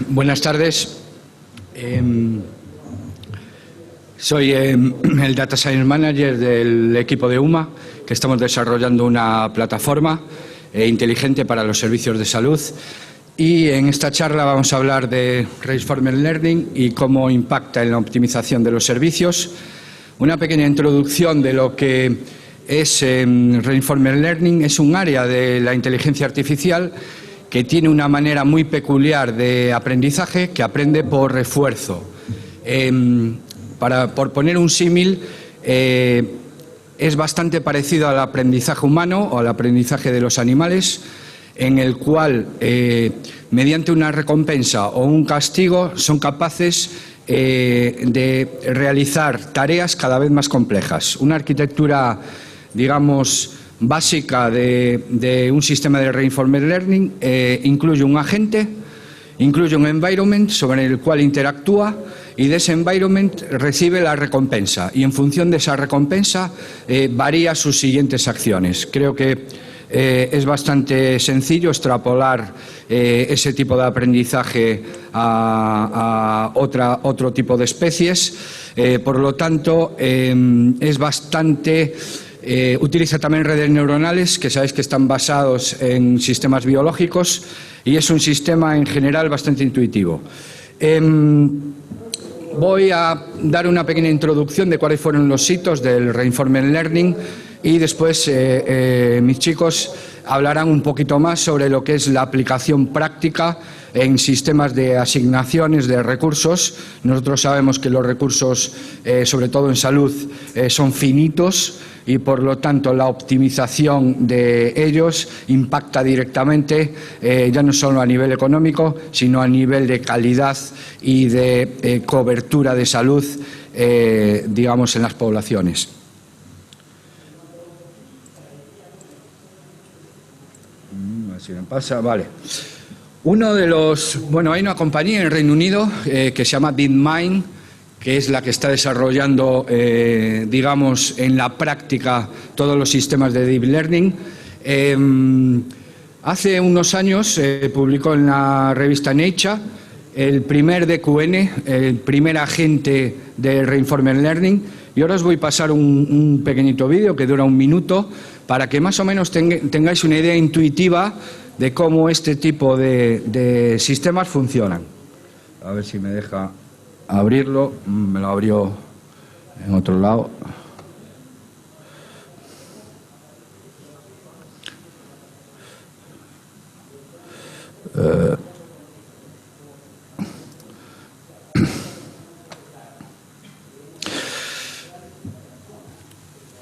Buenas tardes. Soy el Data Science Manager del equipo de UMA, que estamos desarrollando una plataforma inteligente para los servicios de salud. Y en esta charla vamos a hablar de Reinforcement Learning y cómo impacta en la optimización de los servicios. Una pequeña introducción de lo que es Reinforcement Learning. Es un área de la inteligencia artificial que tiene una manera muy peculiar de aprendizaje, que aprende por refuerzo. Por poner un símil, es bastante parecido al aprendizaje humano o al aprendizaje de los animales, en el cual, mediante una recompensa o un castigo, son capaces de realizar tareas cada vez más complejas. Una arquitectura, digamos, básica de un sistema de Reinforcement Learning incluye un agente, incluye un environment sobre el cual interactúa y de ese environment recibe la recompensa y en función de esa recompensa varía sus siguientes acciones. Creo que es bastante sencillo extrapolar ese tipo de aprendizaje a otro tipo de especies. Por lo tanto, es bastante... utiliza también redes neuronales, que sabéis que están basados en sistemas biológicos, y es un sistema en general bastante intuitivo. Voy a dar una pequeña introducción de cuáles fueron los hitos del Reinforcement Learning y después mis chicos hablarán un poquito más sobre lo que es la aplicación práctica en sistemas de asignaciones de recursos. Nosotros sabemos que los recursos, sobre todo en salud, son finitos y por lo tanto la optimización de ellos impacta directamente ya no solo a nivel económico, sino a nivel de calidad y de cobertura de salud, digamos, en las poblaciones. Si me pasa, vale. Uno de los... Bueno, hay una compañía en el Reino Unido que se llama DeepMind, que es la que está desarrollando, digamos, en la práctica todos los sistemas de Deep Learning. Hace unos años publicó en la revista Nature el primer DQN, el primer agente de Reinforcement Learning. Y ahora os voy a pasar un pequeñito vídeo que dura 1 minuto para que más o menos tengáis una idea intuitiva de cómo este tipo de sistemas funcionan. A ver si me deja abrirlo. Me lo abrió en otro lado.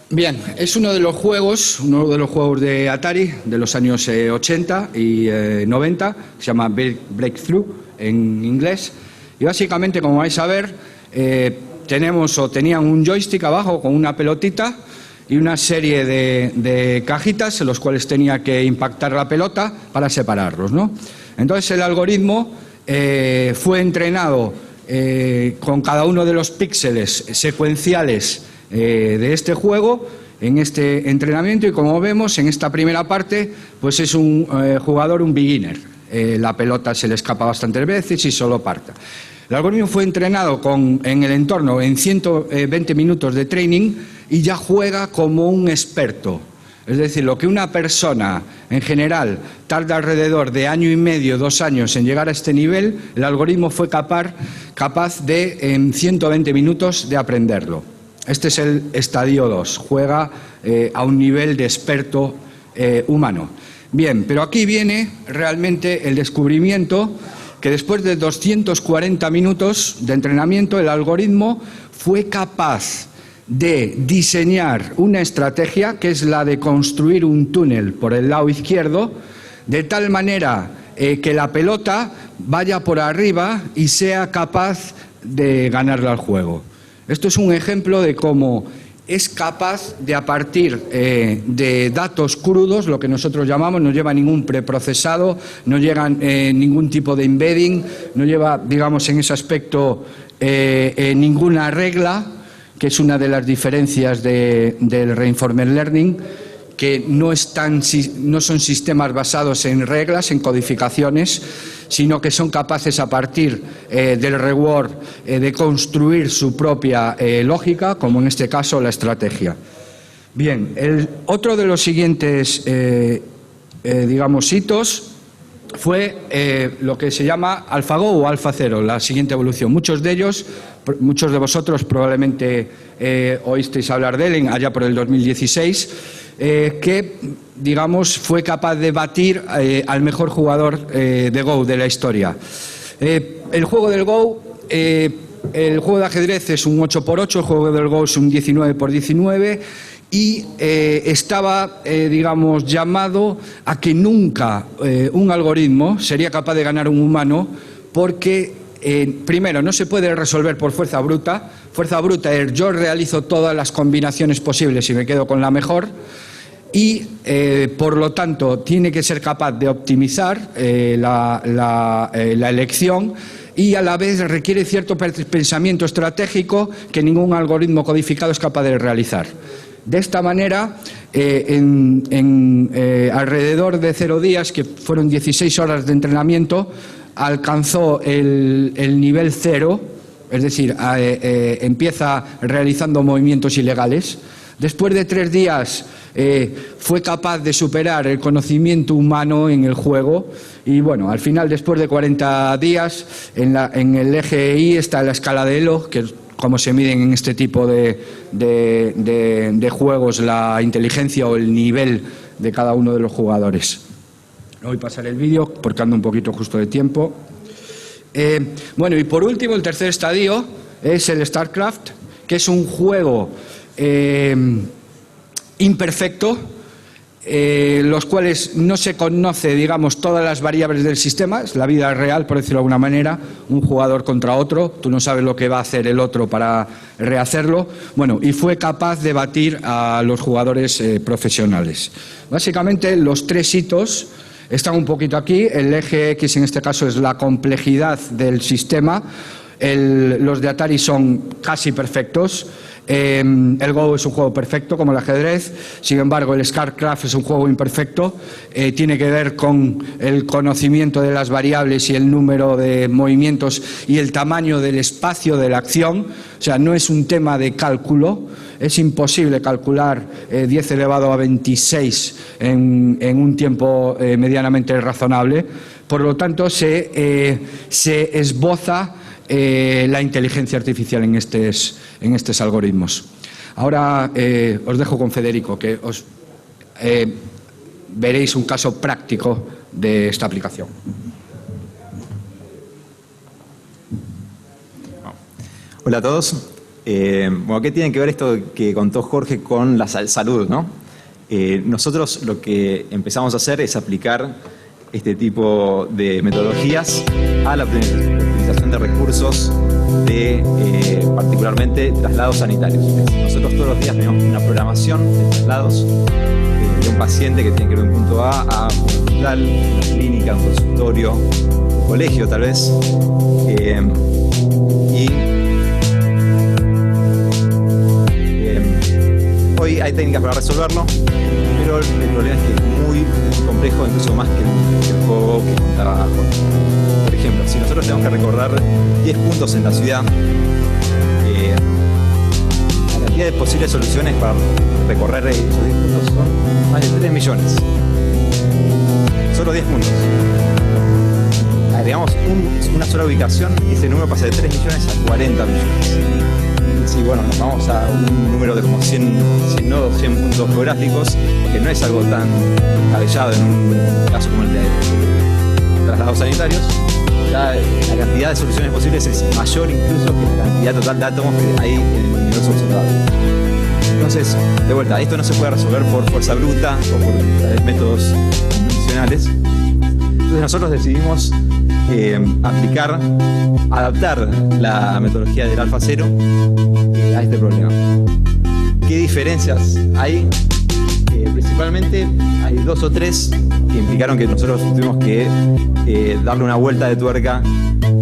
Bien, es uno de los juegos de Atari de los años 80 y 90, se llama Breakthrough en inglés, y básicamente, como vais a ver, tenían un joystick abajo con una pelotita y una serie de cajitas en los cuales tenía que impactar la pelota para separarlos, ¿no? Entonces el algoritmo fue entrenado con cada uno de los píxeles secuenciales de este juego, en este entrenamiento, y como vemos en esta primera parte, pues es un jugador, un beginner. La pelota se le escapa bastantes veces y solo parta. El algoritmo fue entrenado en el entorno en 120 minutos de training y ya juega como un experto. Es decir, lo que una persona en general tarda alrededor de 1 año y medio, 2 años en llegar a este nivel, el algoritmo fue capaz de en 120 minutos de aprenderlo. Este es el estadio 2, juega a un nivel de experto humano. Bien, pero aquí viene realmente el descubrimiento que después de 240 minutos de entrenamiento el algoritmo fue capaz de diseñar una estrategia que es la de construir un túnel por el lado izquierdo, de tal manera que la pelota vaya por arriba y sea capaz de ganarle al juego. Esto es un ejemplo de cómo es capaz de, a partir de datos crudos, lo que nosotros llamamos, no lleva ningún preprocesado, no lleva ningún tipo de embedding, no lleva, digamos, en ese aspecto ninguna regla, que es una de las diferencias del Reinforcement Learning, que no son sistemas basados en reglas, en codificaciones, sino que son capaces a partir del reward de construir su propia lógica, como en este caso la estrategia. Bien, otro de los siguientes digamos hitos fue lo que se llama AlphaGo o AlphaZero, la siguiente evolución. Muchos de vosotros probablemente oísteis hablar de él allá por el 2016, que, digamos, fue capaz de batir al mejor jugador de Go de la historia. El juego del Go, el juego de ajedrez es un 8×8, el juego del Go es un 19×19, y estaba, digamos, llamado a que nunca un algoritmo sería capaz de ganar a un humano porque, primero, no se puede resolver por fuerza bruta. Fuerza bruta es yo realizo todas las combinaciones posibles y me quedo con la mejor. Y, por lo tanto, tiene que ser capaz de optimizar la elección, y a la vez requiere cierto pensamiento estratégico que ningún algoritmo codificado es capaz de realizar. De esta manera, alrededor de 0 días, que fueron 16 horas de entrenamiento, alcanzó el nivel 0, es decir, empieza realizando movimientos ilegales. Después de 3 días fue capaz de superar el conocimiento humano en el juego y, bueno, al final, después de 40 días, en el eje Y está la escala de Elo, que es cómo se miden en este tipo de juegos la inteligencia o el nivel de cada uno de los jugadores. No voy a pasar el vídeo porque ando un poquito justo de tiempo. Bueno, y por último, el tercer estadio es el StarCraft, que es un juego imperfecto, los cuales no se conoce, digamos, todas las variables del sistema. Es la vida real, por decirlo de alguna manera, un jugador contra otro, tú no sabes lo que va a hacer el otro para rehacerlo. Bueno, y fue capaz de batir a los jugadores profesionales. Básicamente, los 3 hitos están un poquito aquí. El eje X, en este caso, es la complejidad del sistema. Los de Atari son casi perfectos. El Go es un juego perfecto, como el ajedrez. Sin embargo, el StarCraft es un juego imperfecto. Tiene que ver con el conocimiento de las variables y el número de movimientos y el tamaño del espacio de la acción. O sea, no es un tema de cálculo. Es imposible calcular 10 elevado a 26 en un tiempo medianamente razonable. Por lo tanto, se esboza la inteligencia artificial en estos algoritmos. Ahora os dejo con Federico, que os veréis un caso práctico de esta aplicación. Hola a todos. Bueno, ¿qué tiene que ver esto que contó Jorge con la salud, ¿no? Nosotros lo que empezamos a hacer es aplicar este tipo de metodologías a la optimización de recursos de particularmente traslados sanitarios. Nosotros todos los días tenemos una programación de traslados de un paciente que tiene que ir de un punto A a un hospital, una clínica, un consultorio, un colegio tal vez. Hoy hay técnicas para resolverlo, pero el problema es que es muy complejo, incluso más que el juego que contaba Jorge. Por ejemplo, si nosotros tenemos que recorrer 10 puntos en la ciudad, la cantidad de posibles soluciones para recorrer esos 10 puntos son más de 3 millones. Solo 10 puntos. Agregamos una sola ubicación y ese número pasa de 3 millones a 40 millones. Sí, bueno, nos vamos a un número de como 100 nodos, 100 puntos geográficos, que no es algo tan cabellado en un caso como el de traslados sanitarios. Ya la cantidad de soluciones posibles es mayor incluso que la cantidad total de átomos que hay en el universo observable. Entonces, de vuelta, esto no se puede resolver por fuerza bruta o por métodos convencionales. Entonces nosotros decidimos adaptar la metodología del AlphaZero a este problema. ¿Qué diferencias hay? Principalmente hay 2 o 3 que implicaron que nosotros tuvimos que darle una vuelta de tuerca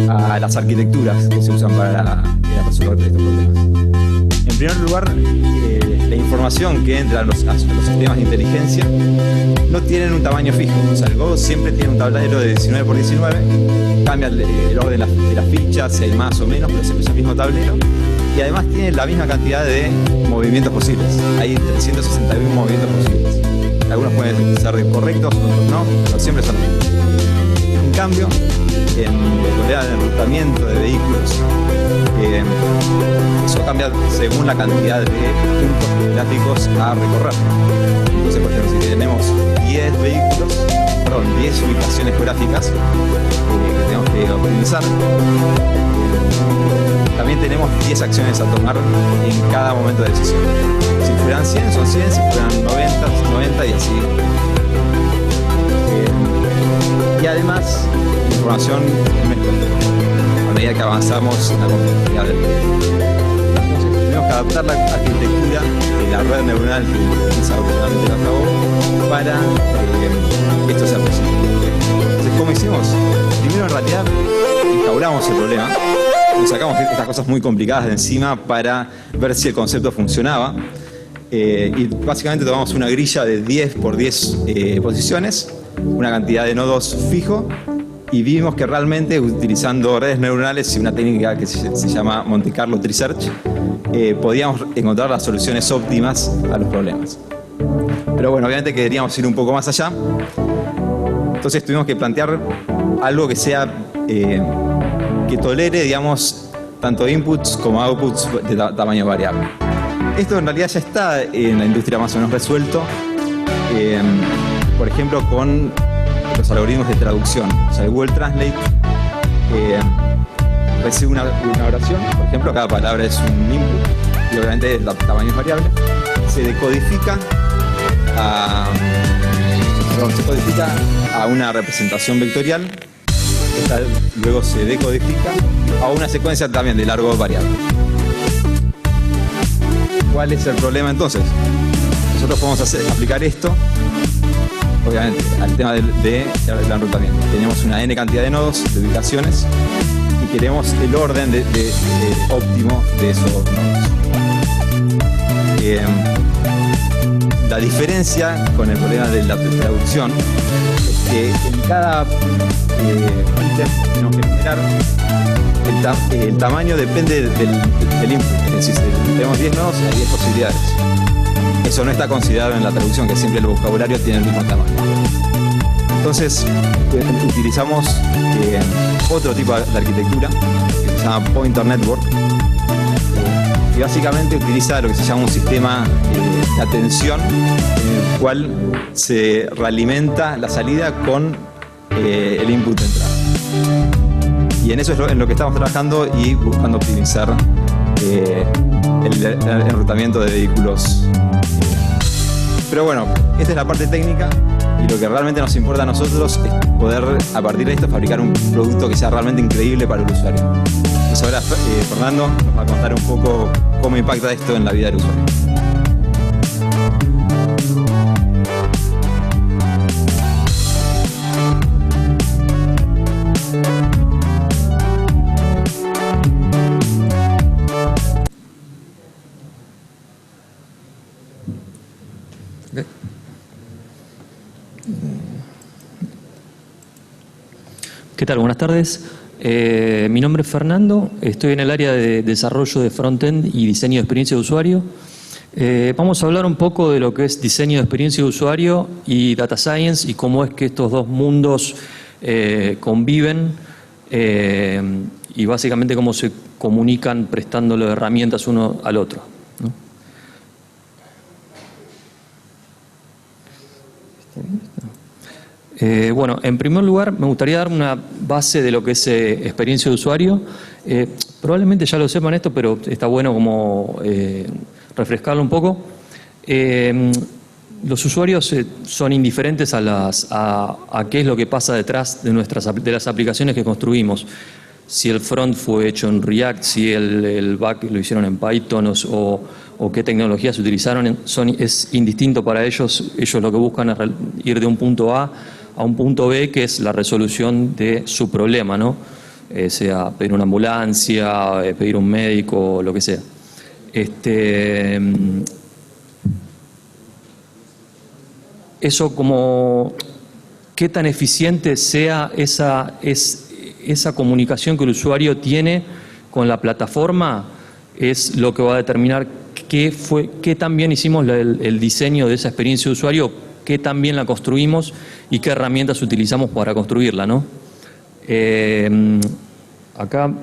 a las arquitecturas que se usan para resolver estos problemas. En primer lugar, la información que entra a los sistemas de inteligencia no tienen un tamaño fijo. O sea, el Go siempre tiene un tablero de 19 por 19, cambia el orden de las fichas, si hay más o menos, pero siempre es el mismo tablero. Y además tiene la misma cantidad de movimientos posibles. Hay 361 movimientos posibles. Algunos pueden ser correctos, otros no, pero siempre son los mismos. En cambio, en el enrutamiento de vehículos, eso cambia según la cantidad de puntos geográficos a recorrer. Entonces, por ejemplo, si tenemos 10 ubicaciones geográficas que tenemos que optimizar, también tenemos 10 acciones a tomar en cada momento de decisión. Si fueran 100, son 100, si fueran 90 y así. Y además, la información mejora a medida que avanzamos en la complejidad del proyecto. Entonces, tenemos que adaptar la arquitectura de la red neuronal que utiliza últimamente la FAO para que esto sea posible. Entonces, ¿cómo hicimos? Primero, en realidad, instauramos el problema. Nos sacamos estas cosas muy complicadas de encima para ver si el concepto funcionaba. Y básicamente tomamos una grilla de 10 por 10 posiciones, una cantidad de nodos fijo, y vimos que realmente utilizando redes neuronales y una técnica que se llama Monte Carlo Tree Search, podíamos encontrar las soluciones óptimas a los problemas. Pero bueno, obviamente queríamos ir un poco más allá. Entonces tuvimos que plantear algo que sea que tolere, digamos, tanto inputs como outputs de tamaño variable. Esto en realidad ya está en la industria más o menos resuelto, por ejemplo, con los algoritmos de traducción. O sea, el Google Translate recibe una oración, por ejemplo, cada palabra es un input y obviamente el tamaño es variable. Se decodifica a una representación vectorial. Esta luego se decodifica a una secuencia también de largo variable. ¿Cuál es el problema entonces? Nosotros podemos aplicar esto, obviamente, al tema del enrutamiento. Tenemos una n cantidad de nodos, de ubicaciones, y queremos el orden óptimo de esos nodos. La diferencia con el problema de la traducción es que en cada ítem tenemos que generar el tamaño depende del input. Es decir, si tenemos 10 nodos, hay 10 posibilidades. Eso no está considerado en la traducción, que siempre el vocabulario tiene el mismo tamaño. Entonces, utilizamos otro tipo de arquitectura que se llama Pointer Network, y básicamente utiliza lo que se llama un sistema de atención en el cual se realimenta la salida con el input de entrada. Y en eso es en lo que estamos trabajando y buscando optimizar el enrutamiento de vehículos. Pero bueno, esta es la parte técnica y lo que realmente nos importa a nosotros es poder, a partir de esto, fabricar un producto que sea realmente increíble para el usuario. Entonces ahora Fernando nos va a contar un poco cómo impacta esto en la vida del usuario. ¿Qué tal? Buenas tardes. Mi nombre es Fernando, estoy en el área de desarrollo de frontend y diseño de experiencia de usuario. Vamos a hablar un poco de lo que es diseño de experiencia de usuario y data science y cómo es que estos dos mundos conviven y básicamente cómo se comunican prestándole herramientas uno al otro, ¿no? Bueno, en primer lugar me gustaría dar una base de lo que es experiencia de usuario. Probablemente ya lo sepan esto, pero está bueno como refrescarlo un poco. Los usuarios son indiferentes a qué es lo que pasa detrás de las aplicaciones que construimos. Si el front fue hecho en React, si el back lo hicieron en Python o qué tecnologías utilizaron, es indistinto para ellos. Ellos lo que buscan es ir de un punto A a un punto B, que es la resolución de su problema, ¿no? Sea pedir una ambulancia, pedir un médico, lo que sea. eso como qué tan eficiente sea esa comunicación que el usuario tiene con la plataforma es lo que va a determinar qué tan bien hicimos el diseño de esa experiencia de usuario, qué tan bien la construimos y qué herramientas utilizamos para construirla, ¿no? Acá,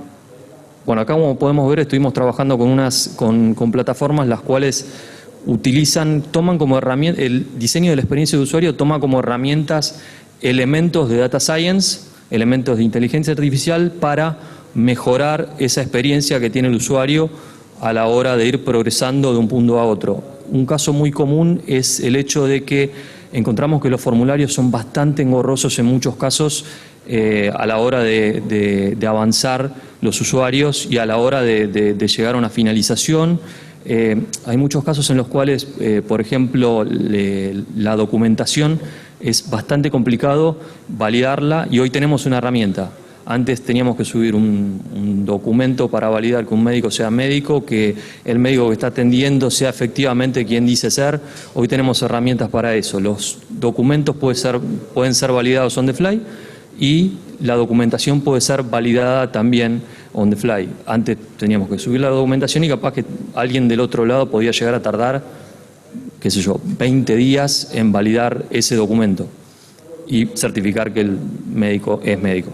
como podemos ver, estuvimos trabajando con plataformas las cuales toman como herramienta, el diseño de la experiencia de usuario toma como herramientas elementos de data science, elementos de inteligencia artificial para mejorar esa experiencia que tiene el usuario a la hora de ir progresando de un punto a otro. Un caso muy común es el hecho de que encontramos que los formularios son bastante engorrosos en muchos casos a la hora de avanzar los usuarios y a la hora de llegar a una finalización. Hay muchos casos en los cuales, por ejemplo, la documentación es bastante complicado validarla y hoy tenemos una herramienta. Antes teníamos que subir un documento para validar que un médico sea médico, que el médico que está atendiendo sea efectivamente quien dice ser. Hoy tenemos herramientas para eso. Los documentos pueden ser validados on the fly y la documentación puede ser validada también on the fly. Antes teníamos que subir la documentación y capaz que alguien del otro lado podía llegar a tardar, 20 días en validar ese documento y certificar que el médico es médico.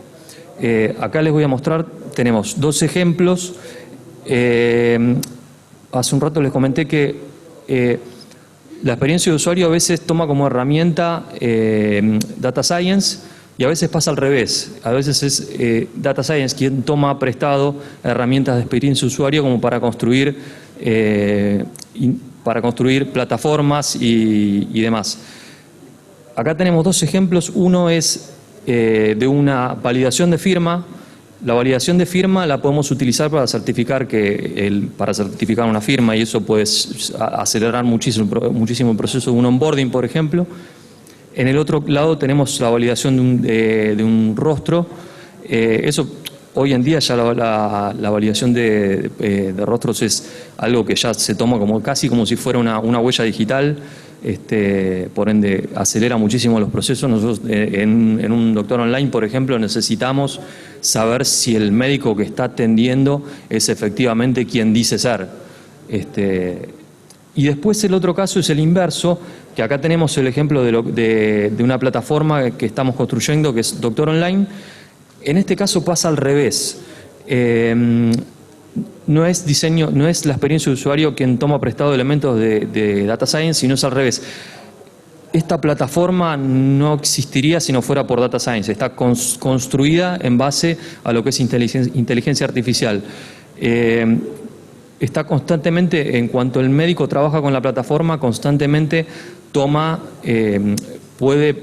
Acá les voy a mostrar, tenemos dos ejemplos. Hace un rato les comenté que la experiencia de usuario a veces toma como herramienta Data Science y a veces pasa al revés. A veces es Data Science quien toma prestado herramientas de experiencia de usuario como para construir plataformas y demás. Acá tenemos dos ejemplos. Uno es de una validación de firma. La validación de firma la podemos utilizar para certificar una firma y eso puede acelerar muchísimo el proceso de un onboarding, por ejemplo. En el otro lado tenemos la validación de un rostro. Eso hoy en día ya la validación de rostros es algo que ya se toma casi como si fuera una huella digital. Por ende acelera muchísimo los procesos. Nosotros en un doctor online, por ejemplo, necesitamos saber si el médico que está atendiendo es efectivamente quien dice ser. Y después el otro caso es el inverso, que acá tenemos el ejemplo de una plataforma que estamos construyendo, que es Doctor Online. En este caso pasa al revés. No es la experiencia de usuario quien toma prestado elementos de Data Science, sino es al revés. Esta plataforma no existiría si no fuera por Data Science. Está construida en base a lo que es inteligencia artificial. Está constantemente, en cuanto el médico trabaja con la plataforma, constantemente puede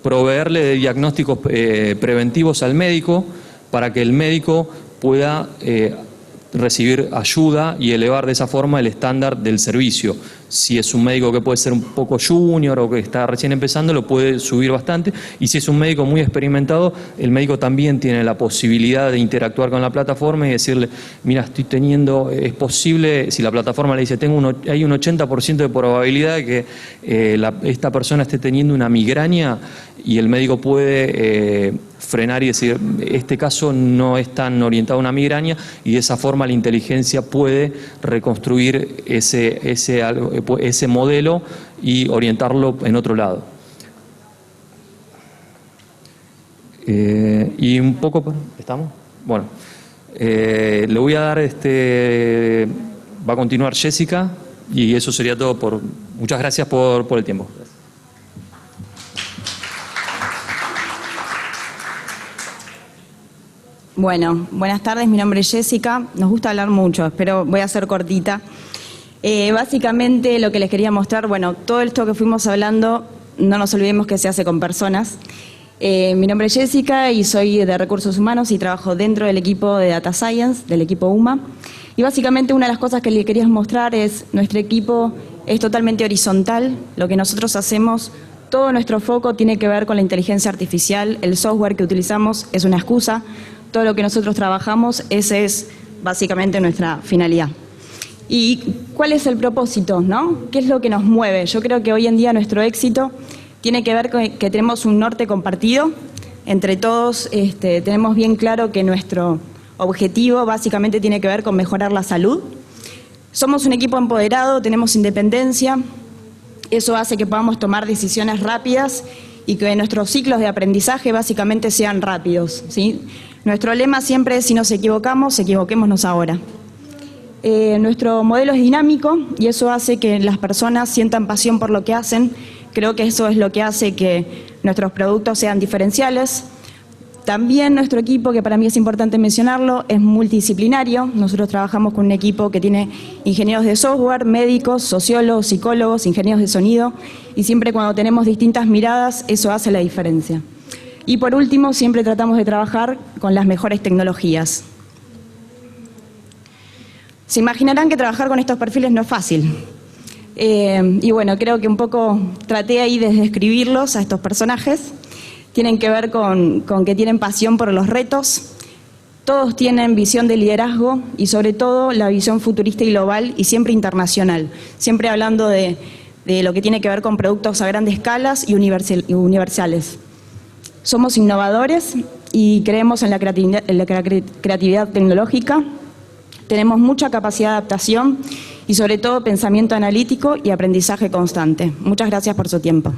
proveerle de diagnósticos preventivos al médico para que el médico pueda recibir ayuda y elevar de esa forma el estándar del servicio. Si es un médico que puede ser un poco junior o que está recién empezando, lo puede subir bastante. Y si es un médico muy experimentado, el médico también tiene la posibilidad de interactuar con la plataforma y decirle, mira, es posible, si la plataforma le dice, hay un 80% de probabilidad de que esta persona esté teniendo una migraña, y el médico puede frenar y decir, este caso no es tan orientado a una migraña, y de esa forma la inteligencia puede reconstruir ese modelo y orientarlo en otro lado. Y un poco, ¿estamos? Bueno, le voy a dar, va a continuar Jessica, y eso sería todo. Muchas gracias por el tiempo. Bueno, buenas tardes, mi nombre es Jessica. Nos gusta hablar mucho, pero voy a ser cortita. Básicamente lo que les quería mostrar, todo esto que fuimos hablando, no nos olvidemos que se hace con personas. Mi nombre es Jessica y soy de Recursos Humanos y trabajo dentro del equipo de Data Science, del equipo UMA. Y básicamente una de las cosas que les quería mostrar es, nuestro equipo es totalmente horizontal. Lo que nosotros hacemos, todo nuestro foco tiene que ver con la inteligencia artificial. El software que utilizamos es una excusa. Todo lo que nosotros trabajamos, esa es básicamente nuestra finalidad. ¿Y cuál es el propósito, no? ¿Qué es lo que nos mueve? Yo creo que hoy en día nuestro éxito tiene que ver con que tenemos un norte compartido. Entre todos tenemos bien claro que nuestro objetivo básicamente tiene que ver con mejorar la salud. Somos un equipo empoderado, tenemos independencia. Eso hace que podamos tomar decisiones rápidas y que nuestros ciclos de aprendizaje básicamente sean rápidos, ¿sí? Nuestro lema siempre es: si nos equivocamos, equivoquémonos ahora. Nuestro modelo es dinámico y eso hace que las personas sientan pasión por lo que hacen. Creo que eso es lo que hace que nuestros productos sean diferenciales. También nuestro equipo, que para mí es importante mencionarlo, es multidisciplinario. Nosotros trabajamos con un equipo que tiene ingenieros de software, médicos, sociólogos, psicólogos, ingenieros de sonido, y siempre cuando tenemos distintas miradas, eso hace la diferencia. Y por último, siempre tratamos de trabajar con las mejores tecnologías. Se imaginarán que trabajar con estos perfiles no es fácil. Y bueno, creo que un poco traté ahí de describirlos a estos personajes. Tienen que ver con que tienen pasión por los retos. Todos tienen visión de liderazgo y sobre todo la visión futurista y global y siempre internacional. Siempre hablando de lo que tiene que ver con productos a grandes escalas y universales. Somos innovadores y creemos en la creatividad tecnológica. Tenemos mucha capacidad de adaptación y sobre todo pensamiento analítico y aprendizaje constante. Muchas gracias por su tiempo.